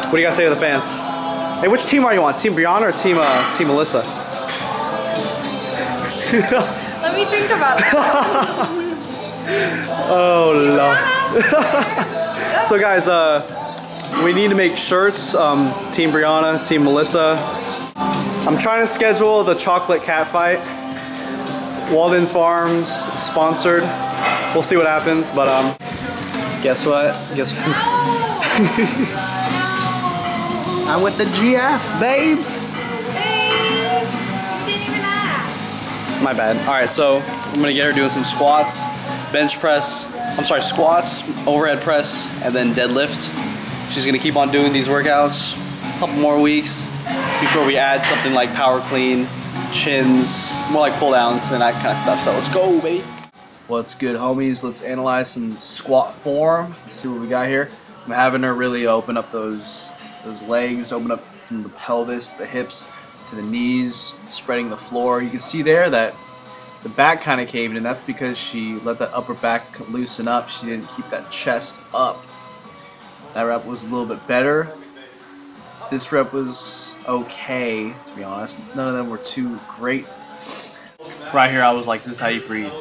What do you guys say to the fans? Hey, which team are you on? Team Brianna or Team Melissa? Let me think about that. Oh, Lord. So guys, we need to make shirts. Team Brianna, Team Melissa. I'm trying to schedule the chocolate cat fight. Walden's Farms sponsored. We'll see what happens, but guess what? I'm with the GF, babes. My bad. All right, so I'm gonna get her doing some squats, bench press. I'm sorry, squats, overhead press, and then deadlift. She's gonna keep on doing these workouts a couple more weeks before we add something like power clean, chins, more like pull downs and that kind of stuff. So let's go, baby. What's good, homies? Let's analyze some squat form. Let's see what we got here. I'm having her really open up those legs, open up from the pelvis, the hips, to the knees, spreading the floor. You can see there that the back kind of caved in. That's because she let that upper back loosen up. She didn't keep that chest up. That rep was a little bit better. This rep was okay, to be honest. None of them were too great. Right here, I was like, this is how you breathe.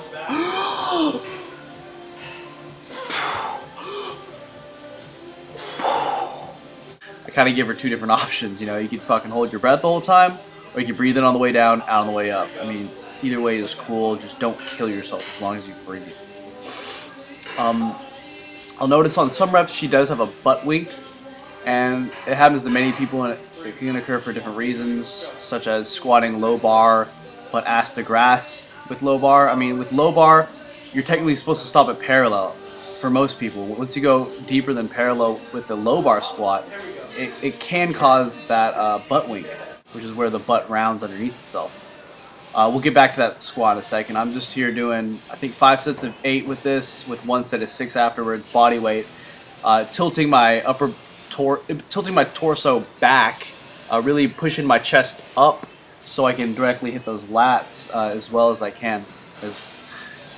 I kind of give her two different options, you know. You could fucking hold your breath the whole time, or you can breathe in on the way down, out on the way up. I mean, either way is cool. Just don't kill yourself as long as you breathe. I'll notice on some reps she does have a butt wink, and it happens to many people, and it can occur for different reasons, such as squatting low bar, but ass to grass with low bar. I mean, with low bar, you're technically supposed to stop at parallel for most people. Once you go deeper than parallel with the low bar squat, it can cause that butt wink, which is where the butt rounds underneath itself. We'll get back to that squat in a second. I'm just here doing, I think, 5 sets of 8 with this, with 1 set of 6 afterwards, body weight, tilting my torso back, really pushing my chest up so I can directly hit those lats as well as I can.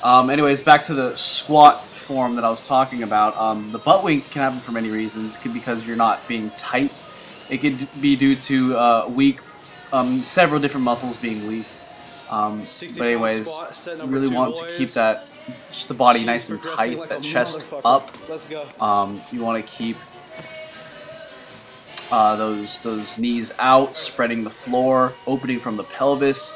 Anyways, back to the squat form that I was talking about. The butt wink can happen for many reasons. It could be because you're not being tight. It could be due to several different muscles being weak. But anyways, you really want to keep that, just the body nice and tight, that chest up. You want to keep those knees out, spreading the floor, opening from the pelvis.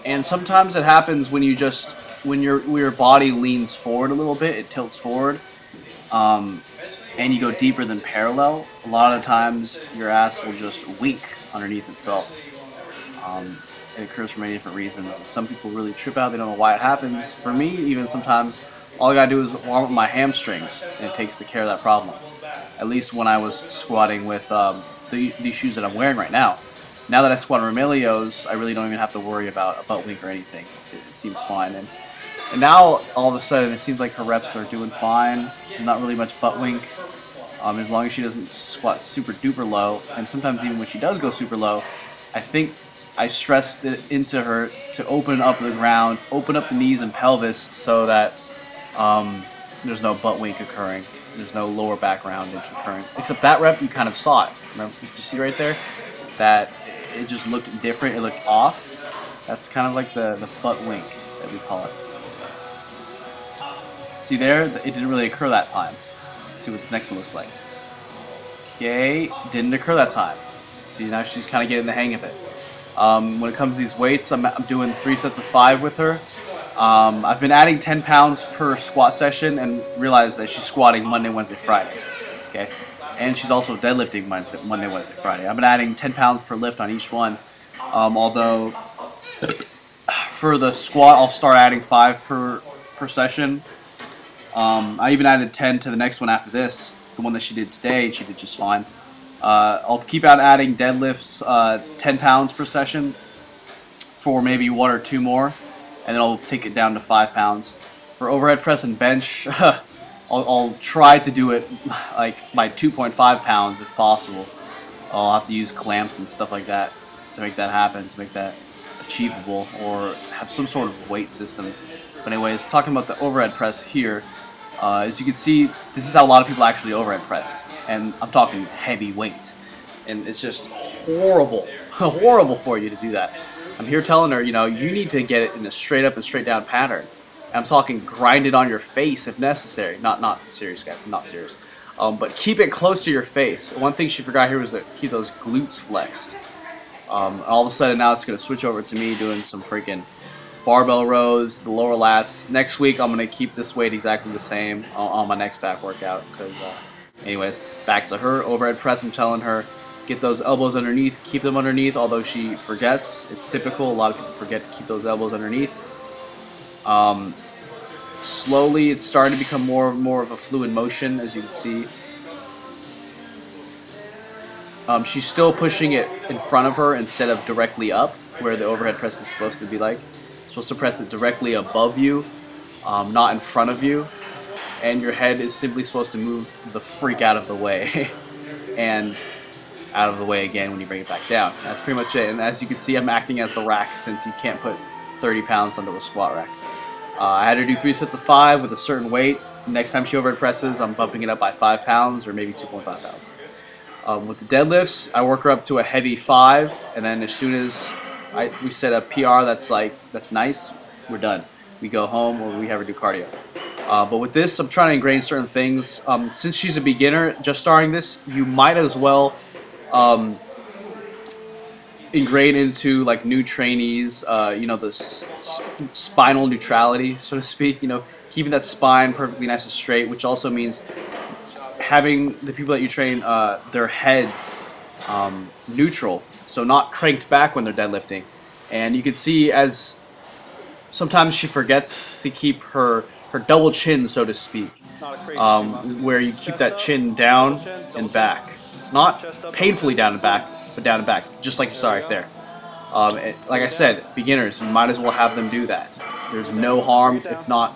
And sometimes it happens when your body leans forward a little bit, it tilts forward, and you go deeper than parallel. A lot of times your ass will just wink underneath itself. It occurs for many different reasons. Some people really trip out, they don't know why it happens. For me, even sometimes, all I gotta do is warm up my hamstrings, and it takes care of that problem. At least when I was squatting with these shoes that I'm wearing right now. Now that I squat Romelios, I really don't even have to worry about a butt wink or anything. It seems fine. And now, all of a sudden, it seems like her reps are doing fine. Not really much butt wink. As long as she doesn't squat super duper low. And sometimes even when she does go super low, I think I stressed it into her to open up the ground, open up the knees and pelvis so that there's no butt wink occurring. There's no lower back roundage occurring. Except that rep, you kind of saw it. Remember, you see right there? That it just looked different, it looked off. That's kind of like the butt wink that we call it. See there? It didn't really occur that time. Let's see what this next one looks like. Okay, didn't occur that time. See, now she's kind of getting the hang of it. When it comes to these weights, I'm doing 3 sets of 5 with her. I've been adding 10 pounds per squat session and realized that she's squatting Monday, Wednesday, Friday. Okay, and she's also deadlifting Monday, Wednesday, Friday. I've been adding 10 pounds per lift on each one. Although for the squat, I'll start adding 5 per session. I even added 10 to the next one after this, the one that she did today, and she did just fine. I'll keep on adding deadlifts, 10 pounds per session for maybe 1 or 2 more, and then I'll take it down to 5 pounds. For overhead press and bench, I'll try to do it like by 2.5 pounds if possible. I'll have to use clamps and stuff like that to make that happen, to make that achievable, or have some sort of weight system. But anyways, talking about the overhead press here, as you can see, this is how a lot of people actually overhead press. and I'm talking heavy weight, and it's just horrible, horrible for you to do that. I'm here telling her, you know, you need to get it in a straight up and straight down pattern. And I'm talking grind it on your face if necessary. Not serious, guys, not serious. But keep it close to your face. One thing she forgot here was to keep those glutes flexed. All of a sudden now it's going to switch over to me doing some freaking barbell rows, the lower lats. Next week I'm going to keep this weight exactly the same on my next back workout. Because, anyways, back to her. Overhead press, I'm telling her, get those elbows underneath, keep them underneath, although she forgets. It's typical. A lot of people forget to keep those elbows underneath. Slowly it's starting to become more of a fluid motion, as you can see. She's still pushing it in front of her instead of directly up, where the overhead press is supposed to be like. You're supposed to press it directly above you, not in front of you. And your head is simply supposed to move the freak out of the way. And out of the way again when you bring it back down. That's pretty much it. And as you can see, I'm acting as the rack since you can't put 30 pounds onto a squat rack. I had her do 3 sets of 5 with a certain weight. Next time she overhead presses, I'm bumping it up by 5 pounds or maybe 2.5 pounds. With the deadlifts, I work her up to a heavy 5, and then as soon as we set a PR that's nice, we're done. We go home or we have her do cardio. But with this, I'm trying to ingrain certain things. Since she's a beginner, just starting this, you might as well ingrain into like new trainees, you know, the spinal neutrality, so to speak, you know, keeping that spine perfectly nice and straight, which also means having the people that you train, their heads neutral, so not cranked back when they're deadlifting. And you can see as sometimes she forgets to keep her double chin, so to speak, where you keep that chin down and back. Not painfully down and back, but down and back, just like you saw right there. Like I said, beginners, you might as well have them do that. There's no harm, if not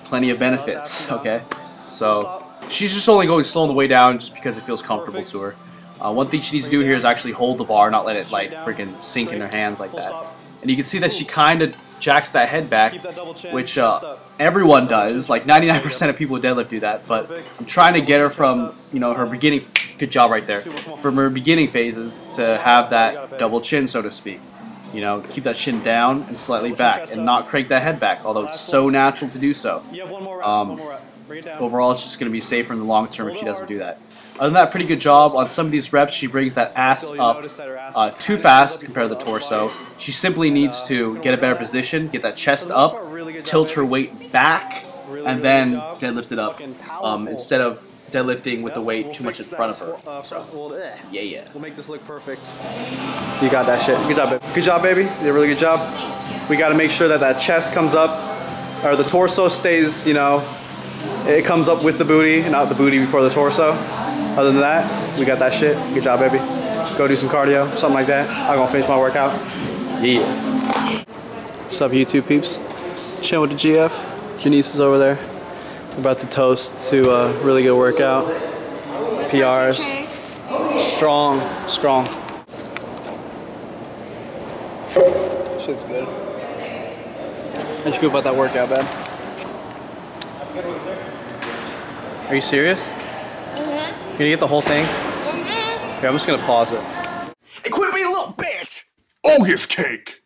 plenty of benefits, okay? So she's just only going slow on the way down just because it feels comfortable to her. One thing she needs to do here is actually hold the bar, not let it like freaking sink in her hands like that. And you can see that she kind of jacks that head back, which everyone does. Like 99% of people who deadlift do that. But I'm trying to get her from, you know, her beginning. Good job right there. From her beginning phases to have that double chin, so to speak. You know, keep that chin down and slightly back, and not crank that head back. Although it's so natural to do so. Overall, it's just going to be safer in the long term if she doesn't do that. Other than that, pretty good job. On some of these reps, she brings that ass up too fast compared to the torso. She simply needs to get a better position, get that chest up, tilt her weight back, and then deadlift it up instead of deadlifting with the weight too much in front of her. So, yeah. We'll make this look perfect. You got that shit. Good job, baby. Good job, baby. You did a really good job. We got to make sure that that chest comes up, or the torso stays, you know, it comes up with the booty, and not the booty before the torso. Other than that, we got that shit. Good job, baby. Go do some cardio, something like that. I'm gonna finish my workout. Yeah. What's up, YouTube peeps? Chilling with the GF. Janice is over there. We're about to toast to a really good workout. PRs. Strong. Shit's good. How'd you feel about that workout, babe? Are you serious? You gonna get the whole thing? Okay, I'm just gonna pause it. Hey, quit being a little bitch! Ogus cake!